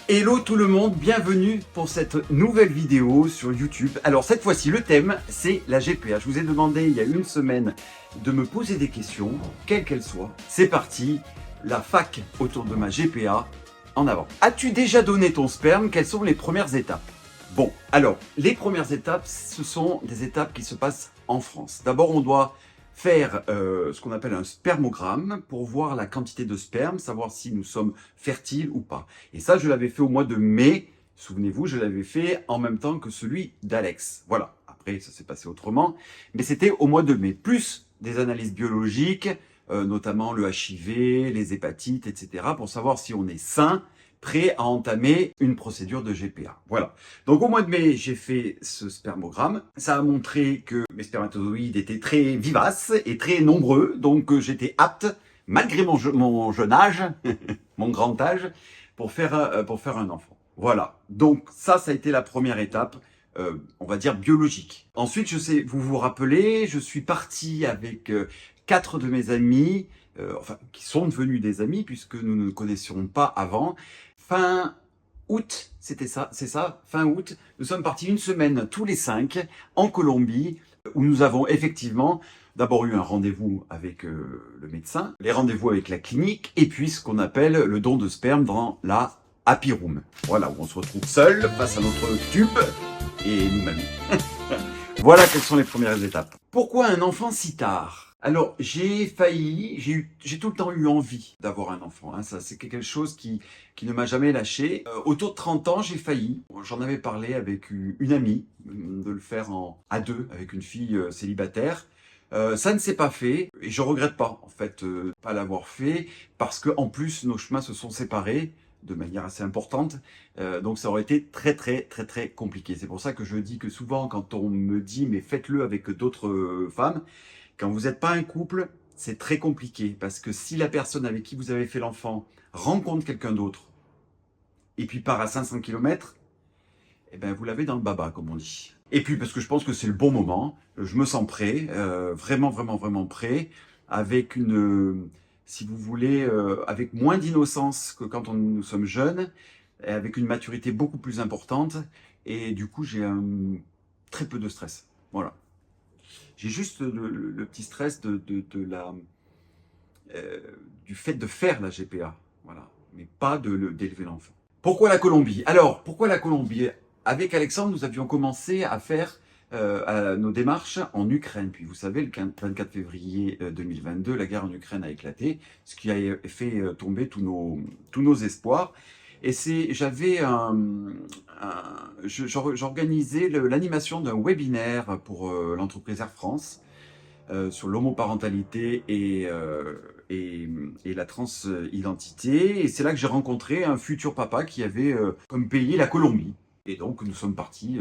Hello tout le monde, bienvenue pour cette nouvelle vidéo sur YouTube. Alors cette fois-ci le thème c'est la GPA. Je vous ai demandé il y a une semaine de me poser des questions, quelles qu'elles soient. C'est parti, la fac autour de ma GPA en avant. As-tu déjà donné ton sperme? Quelles sont les premières étapes? Bon, alors les premières étapes, ce sont des étapes qui se passent en France. D'abord on doit faire ce qu'on appelle un spermogramme pour voir la quantité de sperme, savoir si nous sommes fertiles ou pas. Et ça, je l'avais fait au mois de mai. Souvenez-vous, je l'avais fait en même temps que celui d'Alex. Voilà. Après, ça s'est passé autrement. Mais c'était au mois de mai. Plus des analyses biologiques, notamment le HIV, les hépatites, etc. pour savoir si on est sain, prêt à entamer une procédure de GPA. Voilà. Donc au mois de mai, j'ai fait ce spermogramme. Ça a montré que mes spermatozoïdes étaient très vivaces et très nombreux, donc j'étais apte, malgré mon jeune âge, mon grand âge, pour faire un enfant. Voilà. Donc ça a été la première étape, on va dire biologique. Ensuite, je sais, vous vous rappelez, je suis parti avec 4 de mes amis, qui sont devenus des amis puisque nous ne nous connaissions pas avant. Fin août, c'était ça, c'est ça, fin août, nous sommes partis une semaine tous les 5 en Colombie, où nous avons effectivement d'abord eu un rendez-vous avec le médecin, les rendez-vous avec la clinique, et puis ce qu'on appelle le don de sperme dans la happy room. Voilà, où on se retrouve seul face à notre tube et nous-mêmes. Voilà quelles sont les premières étapes. Pourquoi un enfant si tard? Alors, j'ai tout le temps eu envie d'avoir un enfant. Hein. Ça, c'est quelque chose qui ne m'a jamais lâché. Autour de 30 ans, j'ai failli. J'en avais parlé avec une amie, de le faire à deux, avec une fille célibataire. Ça ne s'est pas fait et je regrette pas, en fait, pas l'avoir fait parce que en plus, nos chemins se sont séparés de manière assez importante. Donc ça aurait été très compliqué. C'est pour ça que je dis que souvent, quand on me dit « mais faites-le avec d'autres femmes », quand vous n'êtes pas un couple, c'est très compliqué parce que si la personne avec qui vous avez fait l'enfant rencontre quelqu'un d'autre et puis part à 500 km, eh ben vous l'avez dans le baba, comme on dit. Et puis parce que je pense que c'est le bon moment, je me sens prêt, vraiment prêt, avec si vous voulez, avec moins d'innocence que quand nous sommes jeunes, et avec une maturité beaucoup plus importante, et du coup j'ai très peu de stress. Voilà. J'ai juste le petit stress du fait de faire la GPA, voilà, mais pas d'élever l'enfant. Pourquoi la Colombie? Alors, pourquoi la Colombie? Avec Alexandre, nous avions commencé à faire nos démarches en Ukraine. Puis vous savez, le 24 février 2022, la guerre en Ukraine a éclaté, ce qui a fait tomber tous nos espoirs. Et j'organisais l'animation d'un webinaire pour l'entreprise Air France sur l'homoparentalité et la transidentité. Et c'est là que j'ai rencontré un futur papa qui avait comme pays la Colombie. Et donc nous sommes partis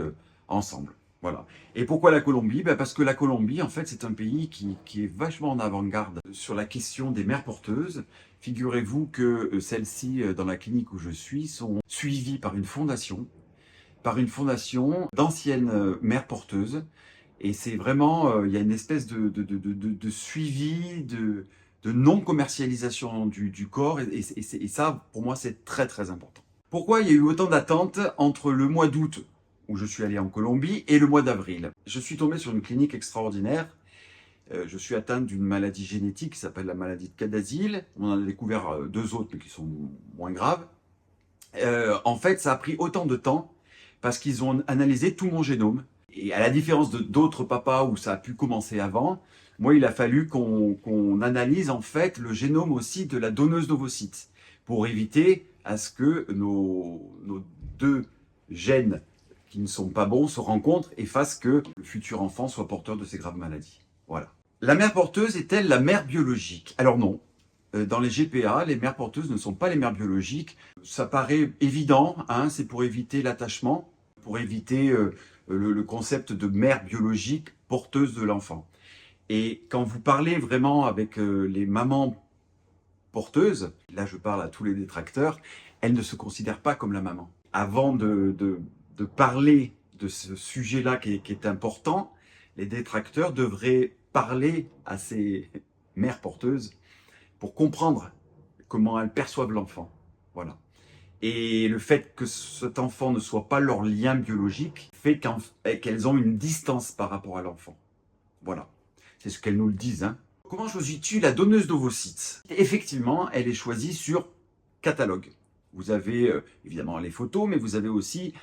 ensemble. Voilà. Et pourquoi la Colombie? Parce que la Colombie, en fait, c'est un pays qui est vachement en avant-garde sur la question des mères porteuses. Figurez-vous que celles-ci, dans la clinique où je suis, sont suivies par une fondation d'anciennes mères porteuses. Et c'est vraiment, il y a une espèce de suivi, de non-commercialisation du corps. Et ça, pour moi, c'est très important. Pourquoi il y a eu autant d'attentes entre le mois d'août, où je suis allé en Colombie, et le mois d'avril? Je suis tombé sur une clinique extraordinaire. Je suis atteint d'une maladie génétique qui s'appelle la maladie de Cadazil. On en a découvert 2 autres, mais qui sont moins graves. En fait, ça a pris autant de temps parce qu'ils ont analysé tout mon génome. Et à la différence d'autres papas où ça a pu commencer avant, moi, il a fallu qu'on analyse en fait le génome aussi de la donneuse d'ovocytes pour éviter à ce que nos 2 gènes qui ne sont pas bons se rencontrent et fassent que le futur enfant soit porteur de ces graves maladies. Voilà. La mère porteuse est-elle la mère biologique? Alors non. Dans les GPA, les mères porteuses ne sont pas les mères biologiques. Ça paraît évident, hein, c'est pour éviter l'attachement, pour éviter le concept de mère biologique porteuse de l'enfant. Et quand vous parlez vraiment avec les mamans porteuses, là je parle à tous les détracteurs, elles ne se considèrent pas comme la maman. Avant de parler de ce sujet-là qui est important, les détracteurs devraient parler à ces mères porteuses pour comprendre comment elles perçoivent l'enfant. Voilà. Et le fait que cet enfant ne soit pas leur lien biologique fait qu'elles ont une distance par rapport à l'enfant. Voilà, c'est ce qu'elles nous le disent. Hein. Comment choisis-tu la donneuse d'ovocytes? Effectivement, elle est choisie sur catalogue. Vous avez évidemment les photos, mais vous avez aussi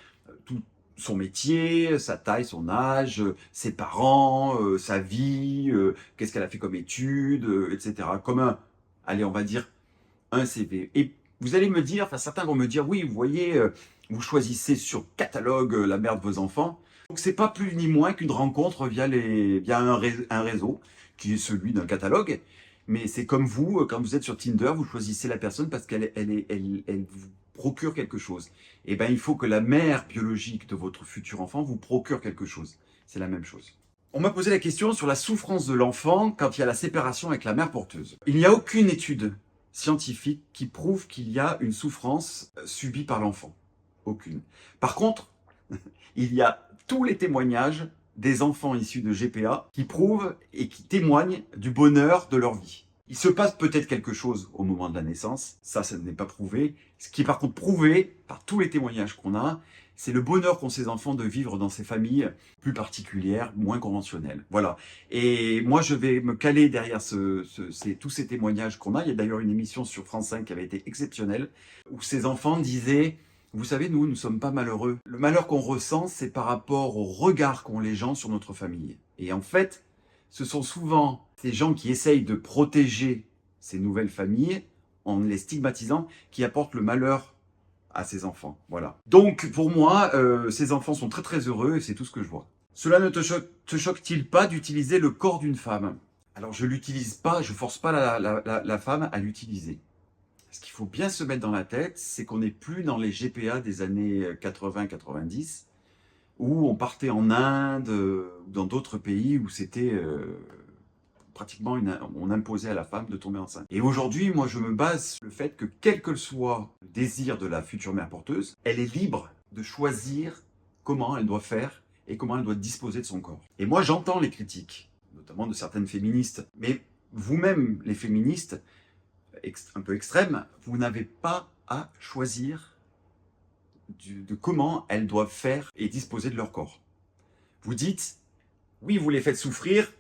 tout son métier, sa taille, son âge, ses parents, sa vie, qu'est-ce qu'elle a fait comme études, etc. Comme allez, on va dire, un CV. Et vous allez me dire, enfin certains vont me dire, oui, vous voyez, vous choisissez sur catalogue la mère de vos enfants. Donc c'est pas plus ni moins qu'une rencontre via un réseau qui est celui d'un catalogue. Mais c'est comme vous, quand vous êtes sur Tinder, vous choisissez la personne parce qu'elle vous procure quelque chose. Et bien il faut que la mère biologique de votre futur enfant vous procure quelque chose. C'est la même chose. On m'a posé la question sur la souffrance de l'enfant quand il y a la séparation avec la mère porteuse. Il n'y a aucune étude scientifique qui prouve qu'il y a une souffrance subie par l'enfant. Aucune. Par contre, il y a tous les témoignages des enfants issus de GPA qui prouvent et qui témoignent du bonheur de leur vie. Il se passe peut-être quelque chose au moment de la naissance, ça n'est pas prouvé. Ce qui est par contre prouvé par tous les témoignages qu'on a, c'est le bonheur qu'ont ces enfants de vivre dans ces familles plus particulières, moins conventionnelles. Voilà. Et moi, je vais me caler derrière tous ces témoignages qu'on a. Il y a d'ailleurs une émission sur France 5 qui avait été exceptionnelle, où ces enfants disaient: vous savez, nous ne sommes pas malheureux. Le malheur qu'on ressent, c'est par rapport au regard qu'ont les gens sur notre famille. Et en fait, ce sont souvent ces gens qui essayent de protéger ces nouvelles familles en les stigmatisant, qui apportent le malheur à ces enfants. Voilà. Donc, pour moi, ces enfants sont très très heureux et c'est tout ce que je vois. Cela ne te choque-t-il pas d'utiliser le corps d'une femme? Alors, je l'utilise pas, je force pas la femme à l'utiliser. Ce qu'il faut bien se mettre dans la tête, c'est qu'on n'est plus dans les GPA des années 80-90, où on partait en Inde, ou dans d'autres pays où c'était pratiquement, on imposait à la femme de tomber enceinte. Et aujourd'hui, moi, je me base sur le fait que quel que soit le désir de la future mère porteuse, elle est libre de choisir comment elle doit faire et comment elle doit disposer de son corps. Et moi, j'entends les critiques, notamment de certaines féministes, mais vous-même, les féministes, un peu extrêmes, vous n'avez pas à choisir de comment elles doivent faire et disposer de leur corps. Vous dites, oui, vous les faites souffrir,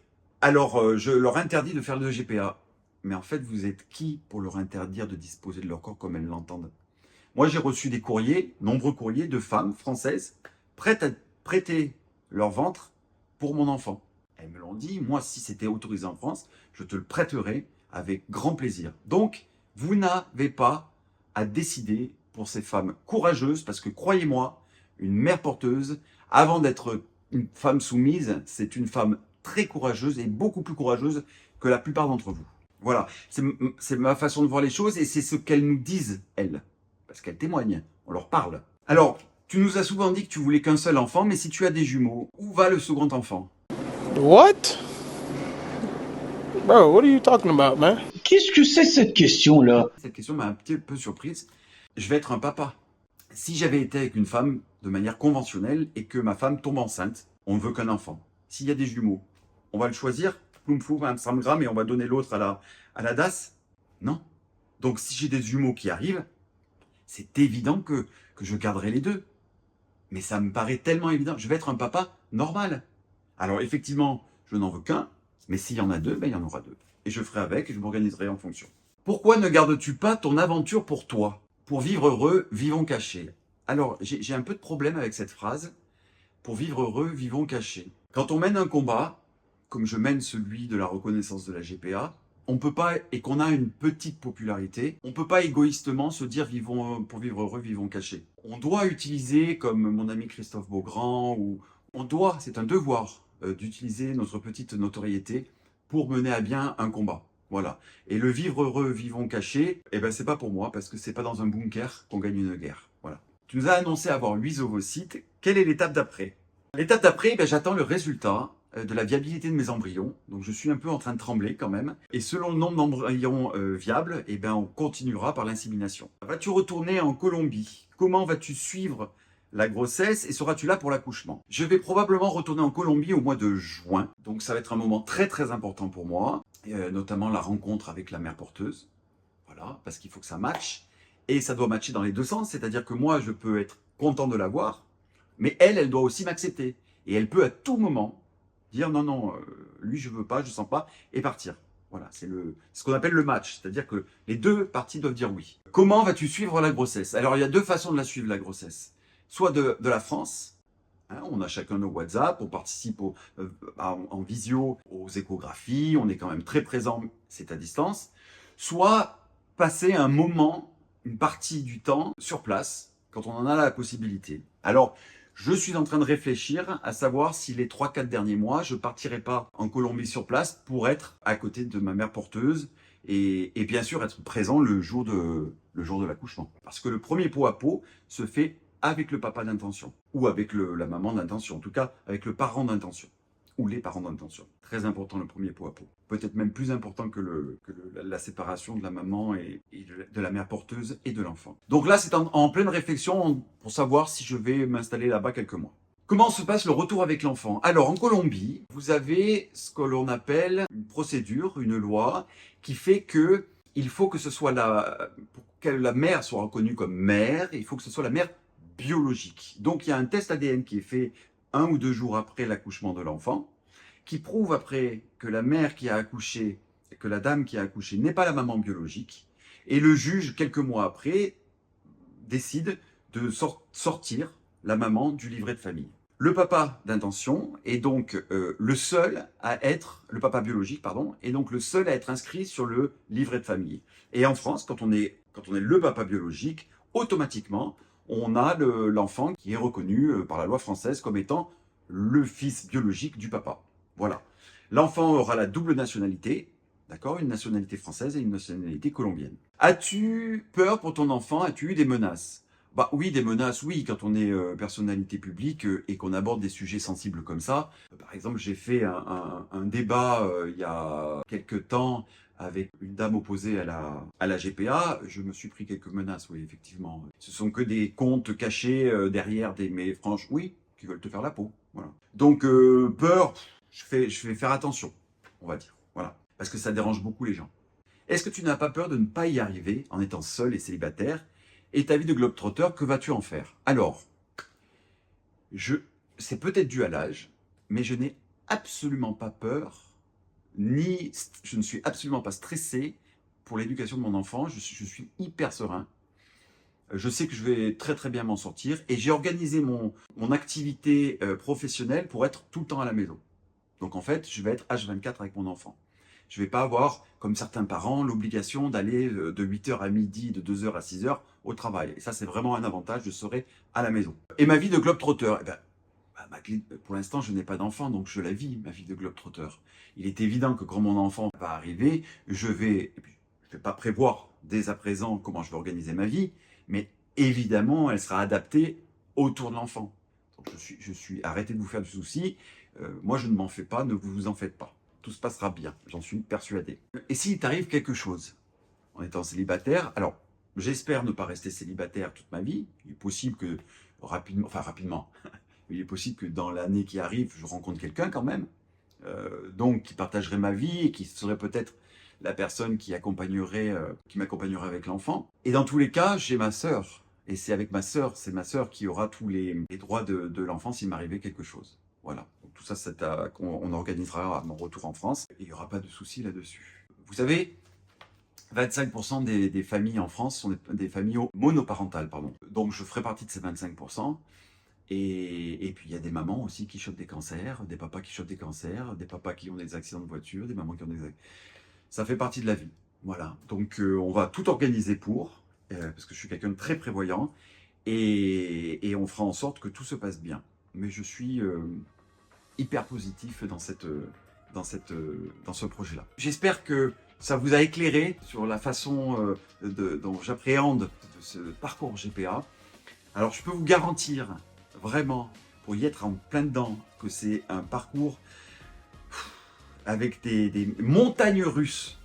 alors je leur interdis de faire le GPA. Mais en fait, vous êtes qui pour leur interdire de disposer de leur corps comme elles l'entendent? Moi, j'ai reçu des courriers, nombreux courriers de femmes françaises prêtes à prêter leur ventre pour mon enfant. Elles me l'ont dit, moi, si c'était autorisé en France, je te le prêterais avec grand plaisir. Donc, vous n'avez pas à décider pour ces femmes courageuses, parce que croyez-moi, une mère porteuse, avant d'être une femme soumise, c'est une femme très courageuse et beaucoup plus courageuse que la plupart d'entre vous. Voilà, c'est ma façon de voir les choses et c'est ce qu'elles nous disent, elles. Parce qu'elles témoignent, on leur parle. Alors, tu nous as souvent dit que tu voulais qu'un seul enfant, mais si tu as des jumeaux, où va le second enfant? What? Bro, what are you talking about, man? Qu'est-ce que c'est cette question-là? Cette question m'a un petit peu surprise. Je vais être un papa. Si j'avais été avec une femme de manière conventionnelle et que ma femme tombe enceinte, on ne veut qu'un enfant. S'il y a des jumeaux, on va le choisir, ploum ploum, 1 gramme, et on va donner l'autre à la DAS? Non. Donc si j'ai des jumeaux qui arrivent, c'est évident que je garderai les deux. Mais ça me paraît tellement évident. Je vais être un papa normal. Alors effectivement, je n'en veux qu'un, mais s'il y en a deux, ben, il y en aura deux. Et je ferai avec et je m'organiserai en fonction. Pourquoi ne gardes-tu pas ton aventure pour toi? Pour vivre heureux, vivons cachés. Alors, j'ai un peu de problème avec cette phrase. Pour vivre heureux, vivons cachés. Quand on mène un combat, comme je mène celui de la reconnaissance de la GPA, on peut pas, et qu'on a une petite popularité, on peut pas égoïstement se dire pour vivre heureux, vivons cachés. On doit utiliser, comme mon ami Christophe Beaugrand, c'est un devoir d'utiliser notre petite notoriété pour mener à bien un combat. Voilà. Et le vivre heureux, vivons cachés, eh ben c'est pas pour moi, parce que c'est pas dans un bunker qu'on gagne une guerre. Voilà. Tu nous as annoncé avoir 8 ovocytes. Quelle est l'étape d'après? L'étape d'après, ben, j'attends le résultat de la viabilité de mes embryons. Donc je suis un peu en train de trembler quand même. Et selon le nombre d'embryons viables, eh ben, on continuera par l'insémination. Vas-tu retourner en Colombie? Comment vas-tu suivre la grossesse et seras-tu là pour l'accouchement? Je vais probablement retourner en Colombie au mois de juin. Donc ça va être un moment très très important pour moi. Notamment la rencontre avec la mère porteuse. Voilà, parce qu'il faut que ça matche. Et ça doit matcher dans les deux sens, c'est-à-dire que moi, je peux être content de l'avoir, mais elle doit aussi m'accepter. Et elle peut à tout moment dire non, non, lui, je veux pas, je sens pas, et partir. Voilà, c'est ce qu'on appelle le match, c'est-à-dire que les deux parties doivent dire oui. Comment vas-tu suivre la grossesse? Alors, il y a deux façons de la suivre, la grossesse. Soit de la France, hein, on a chacun nos WhatsApp, on participe en visio aux échographies, on est quand même très présent, c'est à distance. Soit passer un moment, une partie du temps sur place, quand on en a la possibilité. Alors, je suis en train de réfléchir à savoir si les 3-4 derniers mois, je partirai pas en Colombie sur place pour être à côté de ma mère porteuse et bien sûr être présent le jour de l'accouchement. Parce que le premier pot à pot se fait avec le papa d'intention ou avec la maman d'intention, en tout cas avec le parent d'intention ou les parents d'intention. Très important le premier pot à pot. Peut-être même plus important que la séparation de la maman et de la mère porteuse et de l'enfant. Donc là, c'est en pleine réflexion pour savoir si je vais m'installer là-bas quelques mois. Comment se passe le retour avec l'enfant? Alors en Colombie, vous avez ce que l'on appelle une procédure, une loi, qui fait que il faut que ce soit pour que la mère soit reconnue comme mère, il faut que ce soit la mère biologique. Donc il y a un test ADN qui est fait 1 ou 2 jours après l'accouchement de l'enfant, qui prouve après que la mère qui a accouché, que la dame qui a accouché n'est pas la maman biologique, et le juge, quelques mois après, décide de sortir la maman du livret de famille. Le papa d'intention est donc le seul à être, le papa biologique, pardon, est donc le seul à être inscrit sur le livret de famille. Et en France, quand on est le papa biologique, automatiquement, on a l'enfant qui est reconnu par la loi française comme étant le fils biologique du papa. Voilà. L'enfant aura la double nationalité, d'accord, une nationalité française et une nationalité colombienne. As-tu peur pour ton enfant? As-tu eu des menaces? Bah oui, des menaces, oui, quand on est personnalité publique et qu'on aborde des sujets sensibles comme ça. Par exemple, j'ai fait un débat il y a quelques temps avec une dame opposée à la GPA, je me suis pris quelques menaces, oui, effectivement. Ce sont que des comptes cachés derrière mais franchement, oui, qui veulent te faire la peau, voilà. Donc, peur, je vais faire attention, on va dire, voilà, parce que ça dérange beaucoup les gens. Est-ce que tu n'as pas peur de ne pas y arriver en étant seul et célibataire? Et ta vie de globetrotter, que vas-tu en faire? Alors, c'est peut-être dû à l'âge, mais je n'ai absolument pas peur, je ne suis absolument pas stressé pour l'éducation de mon enfant. Je suis hyper serein. Je sais que je vais très très bien m'en sortir et j'ai organisé mon activité professionnelle pour être tout le temps à la maison. Donc en fait, je vais être H24 avec mon enfant. Je ne vais pas avoir, comme certains parents, l'obligation d'aller de 8h à midi, de 2h à 6h au travail. Et ça, c'est vraiment un avantage, je serai à la maison. Et ma vie de globetrotter, eh ben, pour l'instant, je n'ai pas d'enfant, donc je la vis, ma vie de globetrotter. Il est évident que quand mon enfant va arriver, je vais pas prévoir dès à présent comment je vais organiser ma vie, mais évidemment, elle sera adaptée autour de l'enfant. Donc arrêtez de vous faire du souci. Moi, je ne m'en fais pas, ne vous en faites pas. Tout se passera bien, j'en suis persuadé. Et s'il t'arrive quelque chose en étant célibataire, alors j'espère ne pas rester célibataire toute ma vie. Il est possible que rapidement, il est possible que dans l'année qui arrive, je rencontre quelqu'un quand même, donc qui partagerait ma vie et qui serait peut-être la personne qui m'accompagnerait avec l'enfant. Et dans tous les cas, j'ai ma sœur. Et c'est ma sœur qui aura tous les droits de l'enfant s'il m'arrivait quelque chose. Voilà. Donc tout ça, on organisera à mon retour en France. Et il n'y aura pas de souci là-dessus. Vous savez, 25% des familles en France sont des familles monoparentales, pardon. Donc je ferai partie de ces 25%. Et puis il y a des mamans aussi qui chopent des cancers, des papas qui chopent des cancers, des papas qui ont des accidents de voiture, des mamans qui ont des accidents. Ça fait partie de la vie. Voilà. Donc on va tout organiser parce que je suis quelqu'un de très prévoyant, et on fera en sorte que tout se passe bien. Mais je suis hyper positif dans ce projet-là. J'espère que ça vous a éclairé sur la façon dont j'appréhende ce parcours GPA. Alors je peux vous garantir, vraiment, pour y être en plein dedans, que c'est un parcours avec des montagnes russes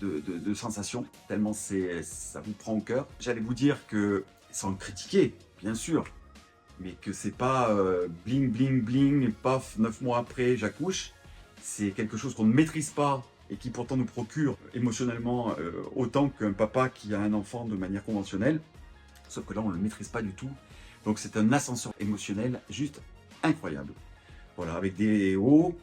de sensations, tellement ça vous prend au cœur. J'allais vous dire que, sans le critiquer, bien sûr, mais que c'est pas bling bling bling, paf, 9 mois après j'accouche. C'est quelque chose qu'on ne maîtrise pas et qui pourtant nous procure émotionnellement autant qu'un papa qui a un enfant de manière conventionnelle. Sauf que là, on ne le maîtrise pas du tout. Donc c'est un ascenseur émotionnel juste incroyable. Voilà, avec des hauts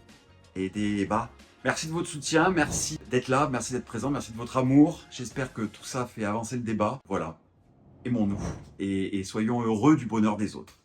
et des bas. Merci de votre soutien, merci d'être là, merci d'être présent, merci de votre amour. J'espère que tout ça fait avancer le débat. Voilà, aimons-nous et soyons heureux du bonheur des autres.